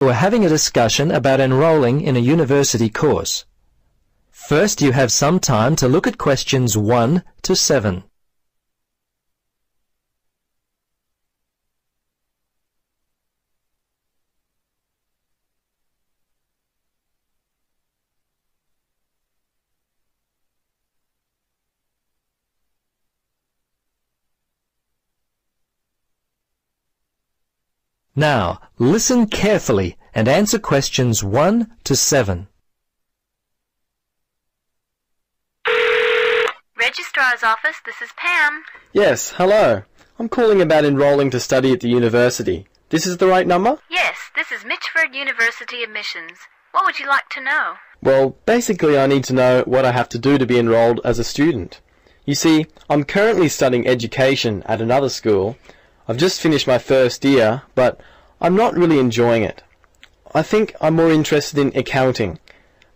You are having a discussion about enrolling in a university course. First, you have some time to look at questions 1 to 7. Now, listen carefully and answer questions 1 to 7. Registrar's office, this is Pam. Yes, hello. I'm calling about enrolling to study at the university. This is the right number? Yes, this is Mitchford University admissions. What would you like to know? Well, basically I need to know what I have to do to be enrolled as a student. You see, I'm currently studying education at another school. I've just finished my first year, but I'm not really enjoying it. I think I'm more interested in accounting.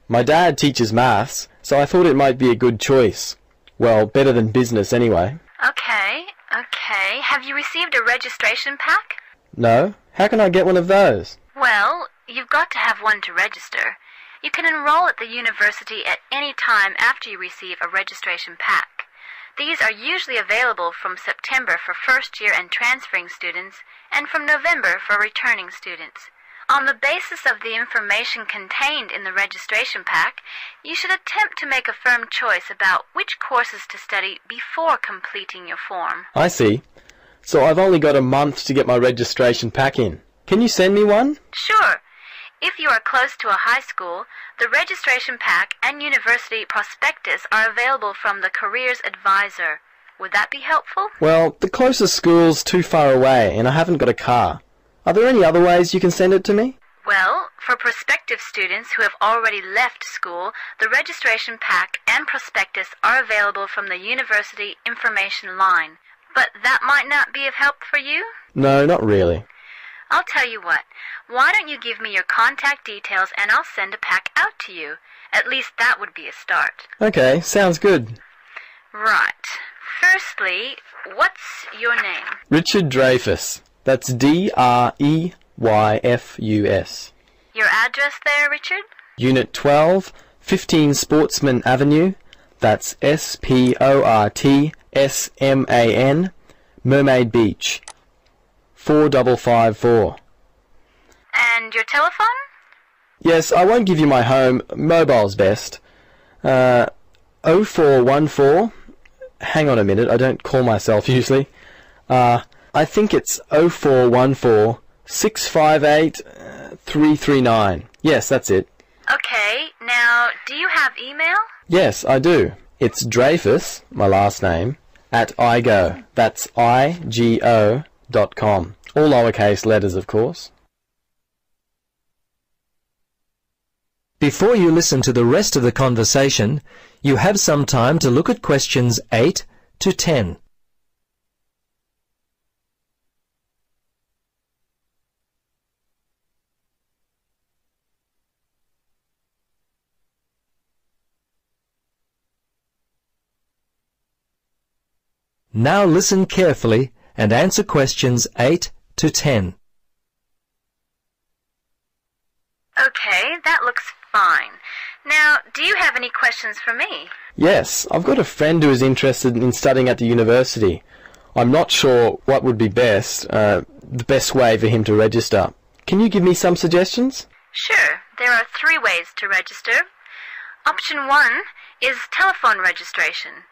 My dad teaches maths, so I thought it might be a good choice. Well, better than business anyway. Okay. Have you received a registration pack? No? How can I get one of those? Well, you've got to have one to register. You can enroll at the university at any time after you receive a registration pack. These are usually available from September for first-year and transferring students, and from November for returning students. On the basis of the information contained in the registration pack, you should attempt to make a firm choice about which courses to study before completing your form. I see. So I've only got a month to get my registration pack in. Can you send me one? Sure. If you are close to a high school, the registration pack and university prospectus are available from the Careers Advisor. Would that be helpful? Well, the closest school's too far away and I haven't got a car. Are there any other ways you can send it to me? Well, for prospective students who have already left school, the registration pack and prospectus are available from the university information line. But that might not be of help for you? No, not really. I'll tell you what. Why don't you give me your contact details and I'll send a pack out to you. At least that would be a start. Okay, sounds good. Right. Firstly, what's your name? Richard Dreyfus. That's Dreyfus. Your address there, Richard? Unit 12, 15 Sportsman Avenue. That's Sportsman, Mermaid Beach. 4554. And your telephone? Yes, I won't give you my home. Mobile's best. 0414. Hang on a minute, I don't call myself usually. I think it's 0414 658 339. Yes, that's it. Okay, now, do you have email? Yes, I do. It's Dreyfus, my last name, at igo. That's igo.com. All lowercase letters, of course. Before you listen to the rest of the conversation, you have some time to look at questions 8 to 10. Now listen carefully and answer questions 8 to 10. Okay, that looks fine. Now, do you have any questions for me? Yes, I've got a friend who is interested in studying at the university. I'm not sure what would be the best way for him to register. Can you give me some suggestions? Sure, there are 3 ways to register. Option 1 is telephone registration.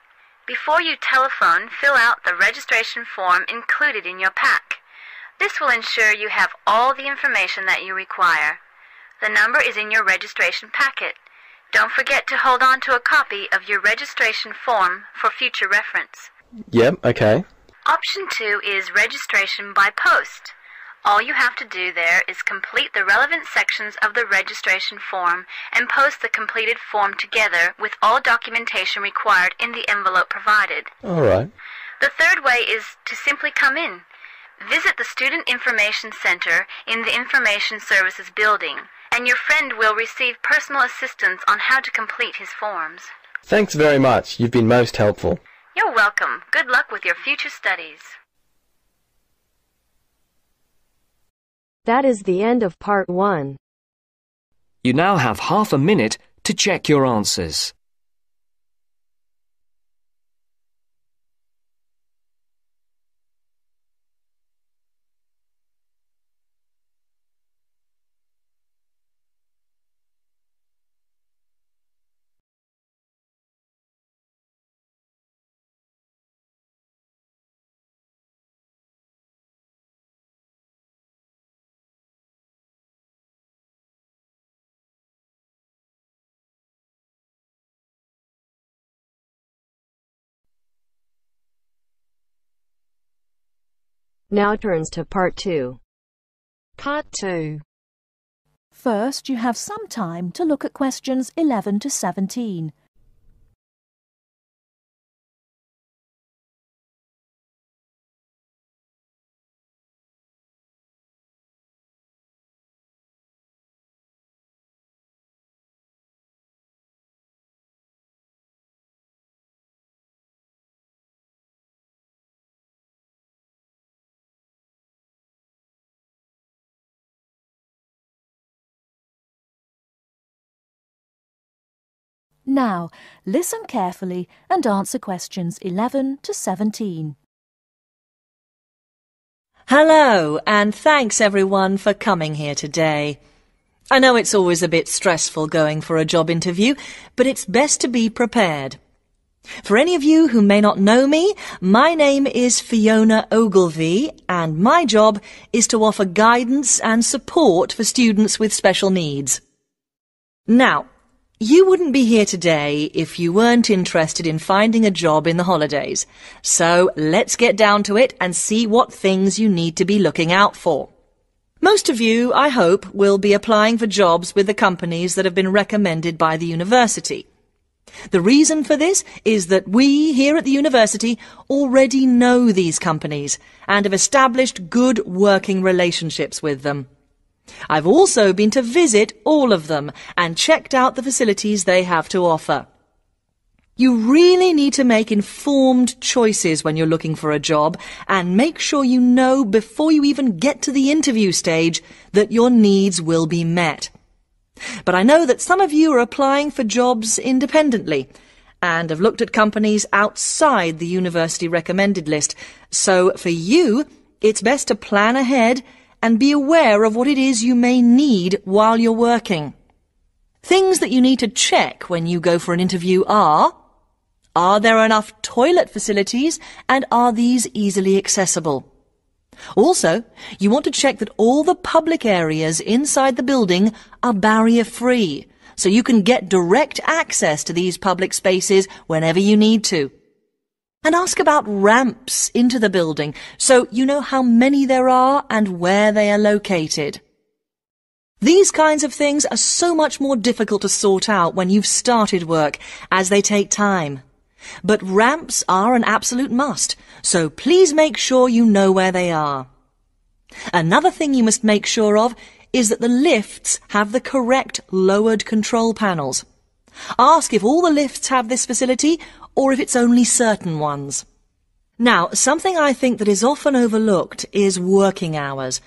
Before you telephone, fill out the registration form included in your pack. This will ensure you have all the information that you require. The number is in your registration packet. Don't forget to hold on to a copy of your registration form for future reference. Yep, okay. Option 2 is registration by post. All you have to do there is complete the relevant sections of the registration form and post the completed form together with all documentation required in the envelope provided. All right. The third way is to simply come in. Visit the Student Information Center in the Information Services building, and your friend will receive personal assistance on how to complete his forms. Thanks very much. You've been most helpful. You're welcome. Good luck with your future studies. That is the end of part 1. You now have half a minute to check your answers. Now turns to part 2. Part 2. First, you have some time to look at questions 11 to 17. Now, listen carefully and answer questions 11 to 17. Hello, and thanks everyone for coming here today. I know it's always a bit stressful going for a job interview, but it's best to be prepared. For any of you who may not know me, my name is Fiona Ogilvie, and my job is to offer guidance and support for students with special needs. Now, you wouldn't be here today if you weren't interested in finding a job in the holidays. So let's get down to it and see what things you need to be looking out for. Most of you, I hope, will be applying for jobs with the companies that have been recommended by the university. The reason for this is that we here at the university already know these companies and have established good working relationships with them. I've also been to visit all of them and checked out the facilities they have to offer. You really need to make informed choices when you're looking for a job and make sure you know before you even get to the interview stage that your needs will be met. But I know that some of you are applying for jobs independently and have looked at companies outside the university recommended list. So for you, it's best to plan ahead and be aware of what it is you may need while you're working. Things that you need to check when you go for an interview are there enough toilet facilities and are these easily accessible? Also, you want to check that all the public areas inside the building are barrier-free, so you can get direct access to these public spaces whenever you need to. And ask about ramps into the building, so you know how many there are and where they are located. These kinds of things are so much more difficult to sort out when you've started work, as they take time. But ramps are an absolute must, so please make sure you know where they are. Another thing you must make sure of is that the lifts have the correct lowered control panels. Ask if all the lifts have this facility or if it's only certain ones. Now, something I think that is often overlooked is working hours.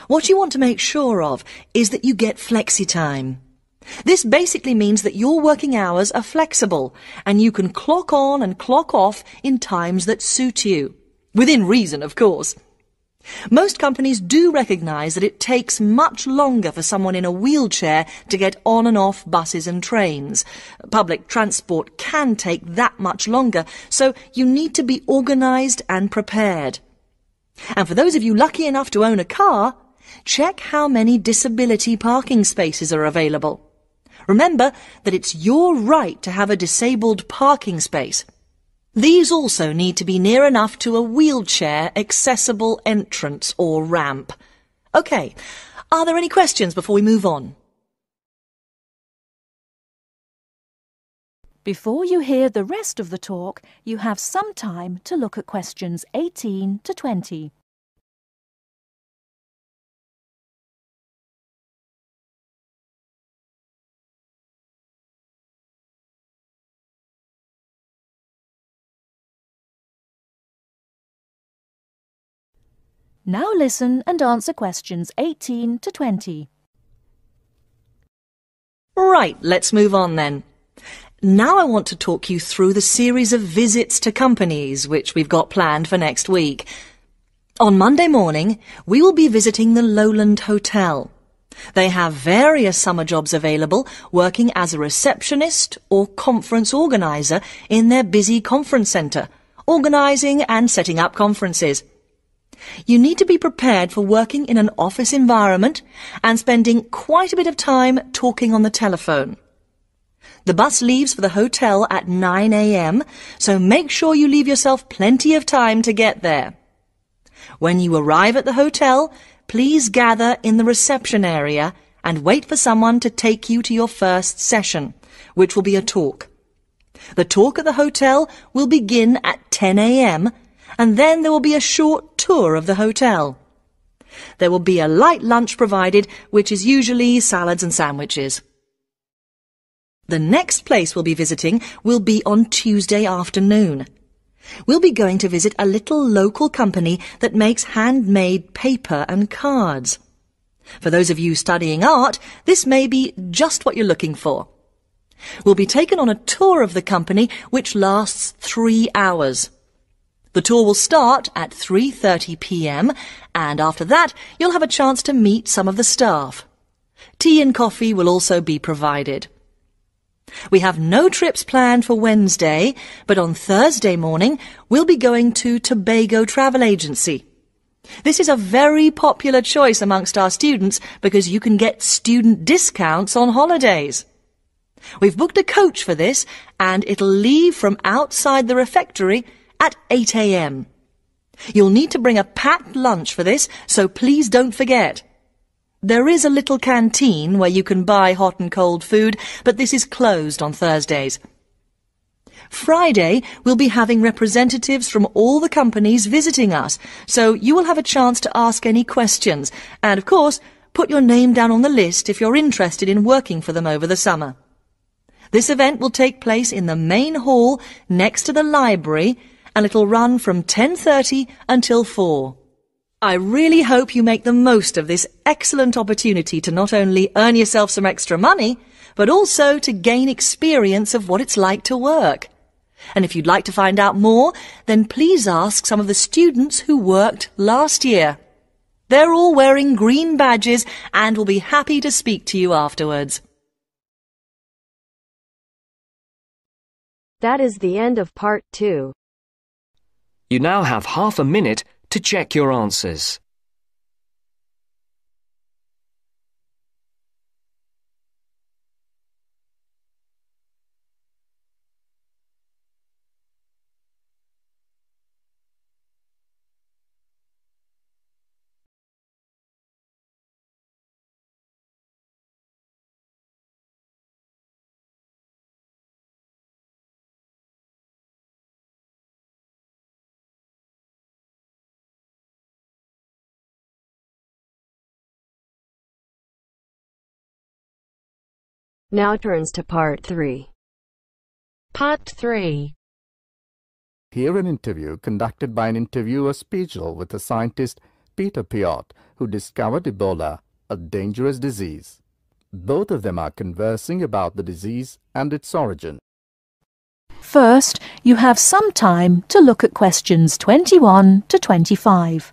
What you want to make sure of is that you get flexi time. This basically means that your working hours are flexible and you can clock on and clock off in times that suit you. Within reason, of course. Most companies do recognise that it takes much longer for someone in a wheelchair to get on and off buses and trains. Public transport can take that much longer, so you need to be organised and prepared. And for those of you lucky enough to own a car, check how many disability parking spaces are available. Remember that it's your right to have a disabled parking space. These also need to be near enough to a wheelchair accessible entrance or ramp. OK, are there any questions before we move on? Before you hear the rest of the talk, you have some time to look at questions 18 to 20. Now listen and answer questions 18 to 20. Right, let's move on then. Now I want to talk you through the series of visits to companies which we've got planned for next week. On Monday morning, we will be visiting the Lowland Hotel. They have various summer jobs available, working as a receptionist or conference organiser in their busy conference centre, organising and setting up conferences. You need to be prepared for working in an office environment and spending quite a bit of time talking on the telephone. The bus leaves for the hotel at 9 a.m, so make sure you leave yourself plenty of time to get there. When you arrive at the hotel, please gather in the reception area and wait for someone to take you to your first session, which will be a talk. The talk at the hotel will begin at 10 a.m, and then there will be a short tour of the hotel. There will be a light lunch provided, which is usually salads and sandwiches. The next place we'll be visiting will be on Tuesday afternoon. We'll be going to visit a little local company that makes handmade paper and cards. For those of you studying art, this may be just what you're looking for. We'll be taken on a tour of the company which lasts 3 hours. The tour will start at 3:30 p.m. and after that you'll have a chance to meet some of the staff. Tea and coffee will also be provided. We have no trips planned for Wednesday, but on Thursday morning we'll be going to Tobago Travel Agency. This is a very popular choice amongst our students because you can get student discounts on holidays. We've booked a coach for this and it'll leave from outside the refectory at 8 a.m. You'll need to bring a packed lunch for this, so please don't forget. There is a little canteen where you can buy hot and cold food, but this is closed on Thursdays. Friday, we'll be having representatives from all the companies visiting us, so you will have a chance to ask any questions, and of course, put your name down on the list if you're interested in working for them over the summer. This event will take place in the main hall next to the library, and it'll run from 10:30 until 4. I really hope you make the most of this excellent opportunity to not only earn yourself some extra money, but also to gain experience of what it's like to work. And if you'd like to find out more, then please ask some of the students who worked last year. They're all wearing green badges and will be happy to speak to you afterwards. That is the end of part 2. You now have half a minute to check your answers. Now turns to part 3. Part 3. Hear an interview conducted by an interviewer Spiegel with the scientist Peter Piot, who discovered Ebola, a dangerous disease. Both of them are conversing about the disease and its origin. First, you have some time to look at questions 21 to 25.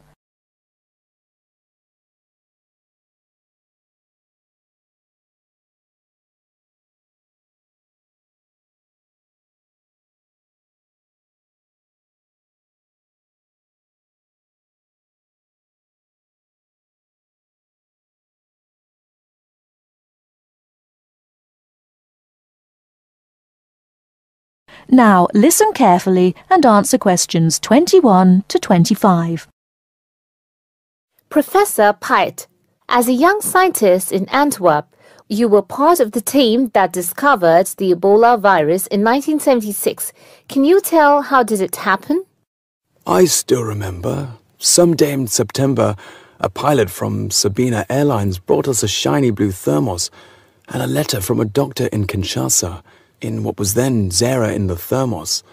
Now listen carefully and answer questions 21 to 25. Professor Piot, as a young scientist in Antwerp, you were part of the team that discovered the Ebola virus in 1976. Can you tell how did it happen? I still remember. Some day in September, a pilot from Sabina Airlines brought us a shiny blue thermos and a letter from a doctor in Kinshasa, in what was then Zara in the thermos.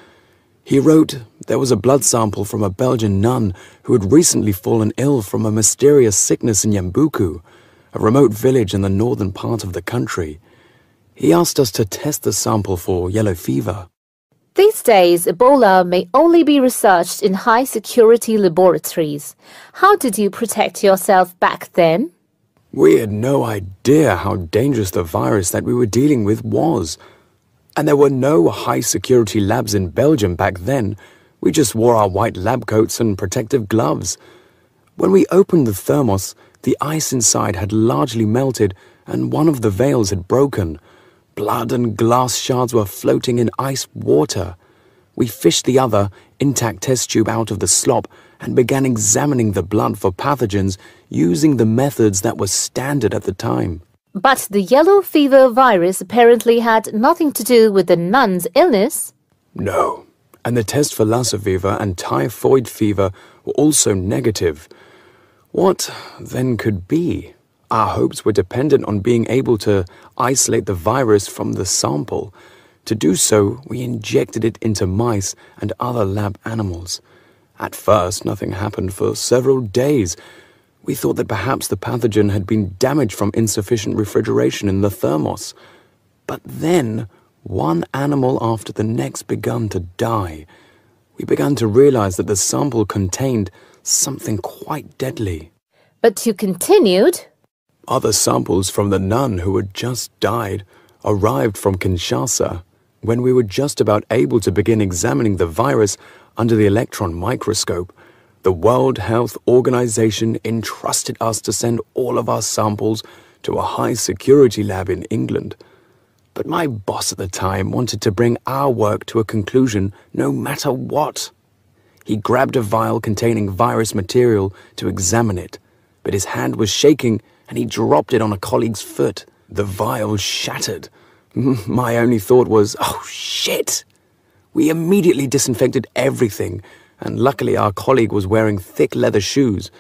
He wrote, there was a blood sample from a Belgian nun who had recently fallen ill from a mysterious sickness in Yambuku, a remote village in the northern part of the country. He asked us to test the sample for yellow fever. These days, Ebola may only be researched in high-security laboratories. How did you protect yourself back then? We had no idea how dangerous the virus that we were dealing with was. And there were no high-security labs in Belgium back then. We just wore our white lab coats and protective gloves. When we opened the thermos, the ice inside had largely melted and one of the valves had broken. Blood and glass shards were floating in ice water. We fished the other, intact test tube out of the slop and began examining the blood for pathogens using the methods that were standard at the time. But the yellow fever virus apparently had nothing to do with the nun's illness. No, and the test for Lassa fever and typhoid fever were also negative. What then could be? Our hopes were dependent on being able to isolate the virus from the sample. To do so, we injected it into mice and other lab animals. At first, nothing happened for several days. We thought that perhaps the pathogen had been damaged from insufficient refrigeration in the thermos. But then, one animal after the next began to die. We began to realize that the sample contained something quite deadly. But you continued. Other samples from the nun who had just died arrived from Kinshasa. When we were just about able to begin examining the virus under the electron microscope, the World Health Organization entrusted us to send all of our samples to a high-security lab in England. But my boss at the time wanted to bring our work to a conclusion no matter what. He grabbed a vial containing virus material to examine it, but his hand was shaking and he dropped it on a colleague's foot. The vial shattered. My only thought was, oh shit! We immediately disinfected everything, and luckily our colleague was wearing thick leather shoes.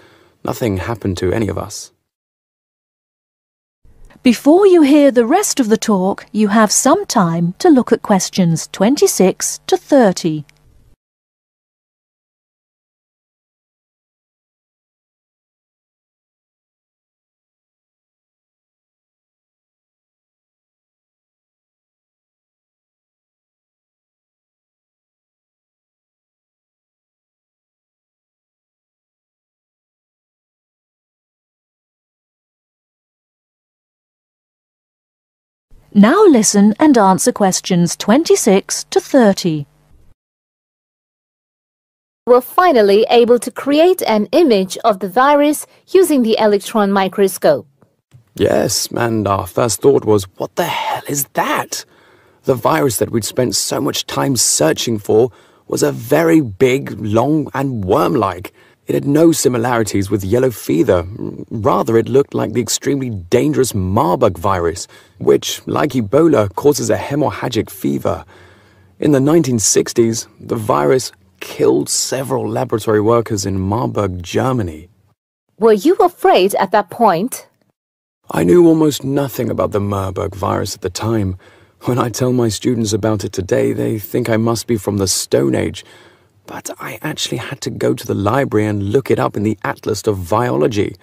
Nothing happened to any of us. Before you hear the rest of the talk, you have some time to look at questions 26 to 30. Now listen and answer questions 26 to 30. Were finally able to create an image of the virus using the electron microscope. Yes, and our first thought was, what the hell is that? The virus that we'd spent so much time searching for was a very big, long and worm-like. It had no similarities with yellow fever. Rather, it looked like the extremely dangerous Marburg virus, which, like Ebola, causes a hemorrhagic fever. In the 1960s, the virus killed several laboratory workers in Marburg, Germany. Were you afraid at that point? I knew almost nothing about the Marburg virus at the time. When I tell my students about it today, they think I must be from the Stone Age. But I actually had to go to the library and look it up in the Atlas of Virology.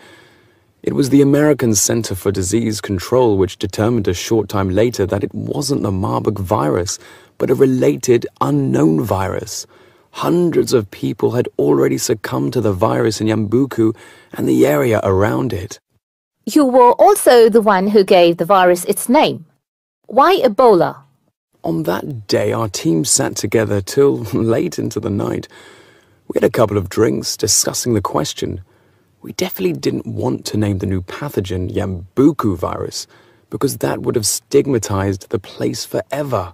It was the American Center for Disease Control which determined a short time later that it wasn't the Marburg virus, but a related unknown virus. Hundreds of people had already succumbed to the virus in Yambuku and the area around it. You were also the one who gave the virus its name. Why Ebola? On that day, our team sat together till late into the night. We had a couple of drinks discussing the question. We definitely didn't want to name the new pathogen Yambuku virus, because that would have stigmatized the place forever.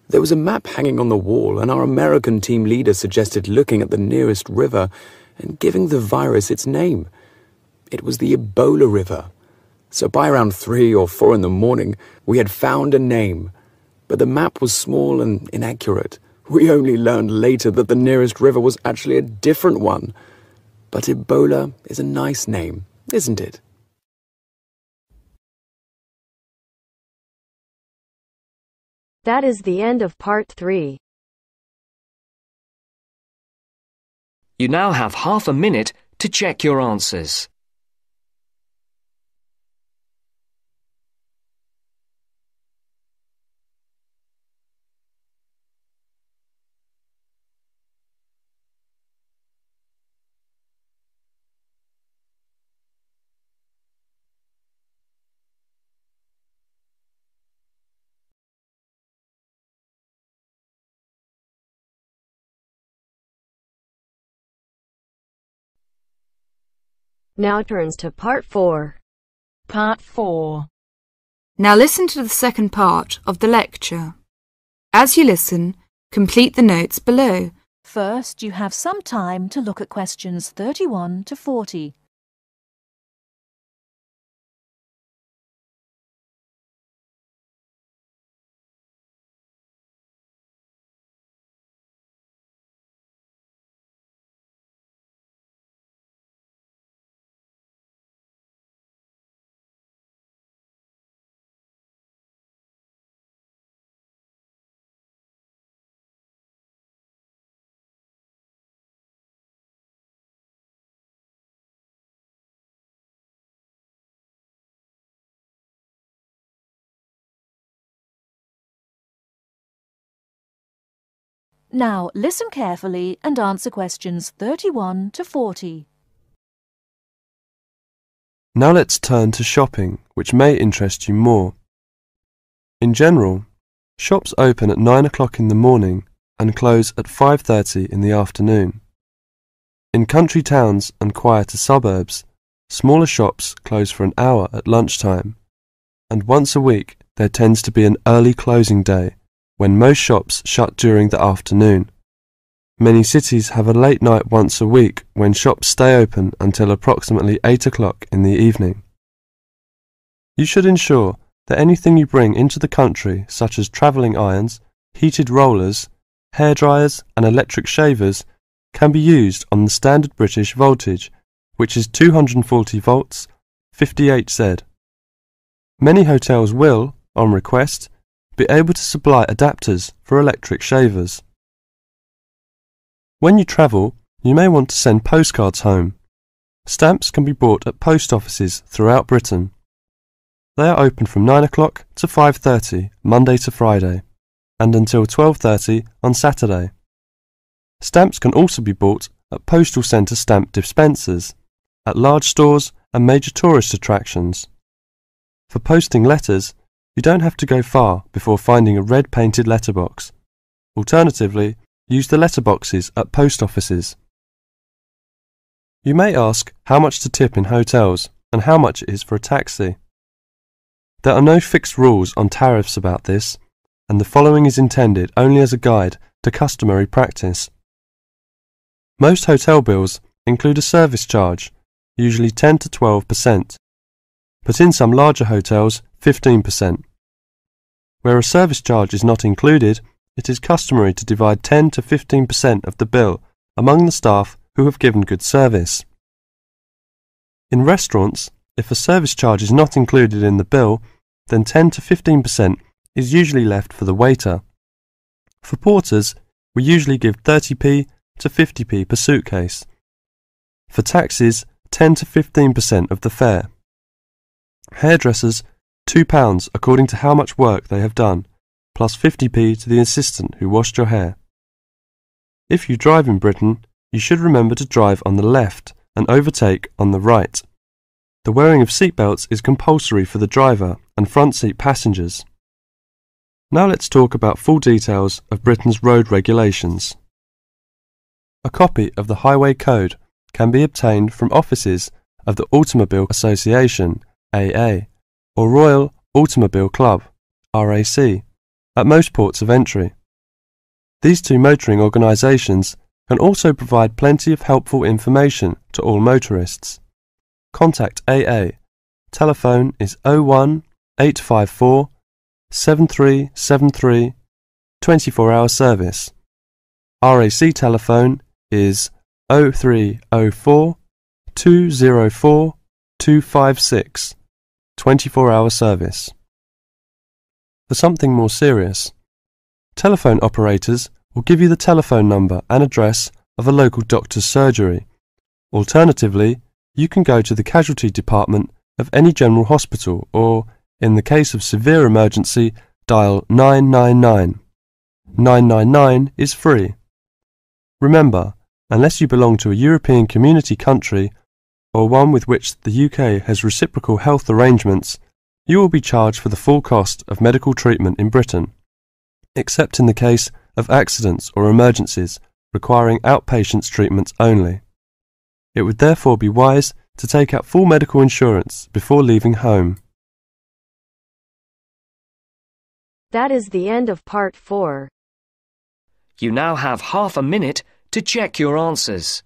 There was a map hanging on the wall, and our American team leader suggested looking at the nearest river and giving the virus its name. It was the Ebola River. So by around 3 or 4 in the morning, we had found a name. But the map was small and inaccurate. We only learned later that the nearest river was actually a different one. But Ebola is a nice name, isn't it? That is the end of part 3. You now have half a minute to check your answers. Now turns to Part 4. Part 4. Now listen to the second part of the lecture. As you listen, complete the notes below. First, you have some time to look at questions 31 to 40. Now listen carefully and answer questions 31 to 40. Now let's turn to shopping, which may interest you more. In general, shops open at 9 o'clock in the morning and close at 5:30 in the afternoon. In country towns and quieter suburbs, smaller shops close for an hour at lunchtime, and once a week there tends to be an early closing day when most shops shut during the afternoon. Many cities have a late night once a week when shops stay open until approximately 8 o'clock in the evening. You should ensure that anything you bring into the country, such as travelling irons, heated rollers, hairdryers and electric shavers, can be used on the standard British voltage, which is 240 volts, 58Z. Many hotels will, on request, be able to supply adapters for electric shavers. When you travel, you may want to send postcards home. Stamps can be bought at post offices throughout Britain. They are open from 9 o'clock to 5:30 Monday to Friday, and until 12:30 on Saturday. Stamps can also be bought at postal centre stamp dispensers, at large stores and major tourist attractions. For posting letters, you don't have to go far before finding a red painted letterbox. Alternatively, use the letterboxes at post offices. You may ask how much to tip in hotels and how much it is for a taxi. There are no fixed rules on tariffs about this, and the following is intended only as a guide to customary practice. Most hotel bills include a service charge, usually 10 to 12%, but in some larger hotels 15%. Where a service charge is not included, it is customary to divide 10 to 15% of the bill among the staff who have given good service. In restaurants, if a service charge is not included in the bill, then 10 to 15% is usually left for the waiter. For porters, we usually give 30p to 50p per suitcase. For taxis, 10 to 15% of the fare. Hairdressers, £2 according to how much work they have done, plus 50p to the assistant who washed your hair. If you drive in Britain, you should remember to drive on the left and overtake on the right. The wearing of seatbelts is compulsory for the driver and front seat passengers. Now let's talk about full details of Britain's road regulations. A copy of the Highway Code can be obtained from offices of the Automobile Association, AA, or Royal Automobile Club, RAC, at most ports of entry. These two motoring organisations can also provide plenty of helpful information to all motorists. Contact AA. Telephone is 01 854 7373, 24-hour service. RAC telephone is 0304 204 256, 24-hour service. For something more serious, telephone operators will give you the telephone number and address of a local doctor's surgery. Alternatively, you can go to the casualty department of any general hospital or, in the case of severe emergency, dial 999. 999 is free. Remember, unless you belong to a European Community country or one with which the UK has reciprocal health arrangements, you will be charged for the full cost of medical treatment in Britain, except in the case of accidents or emergencies requiring outpatients treatments only. It would therefore be wise to take out full medical insurance before leaving home. That is the end of part 4. You now have half a minute to check your answers.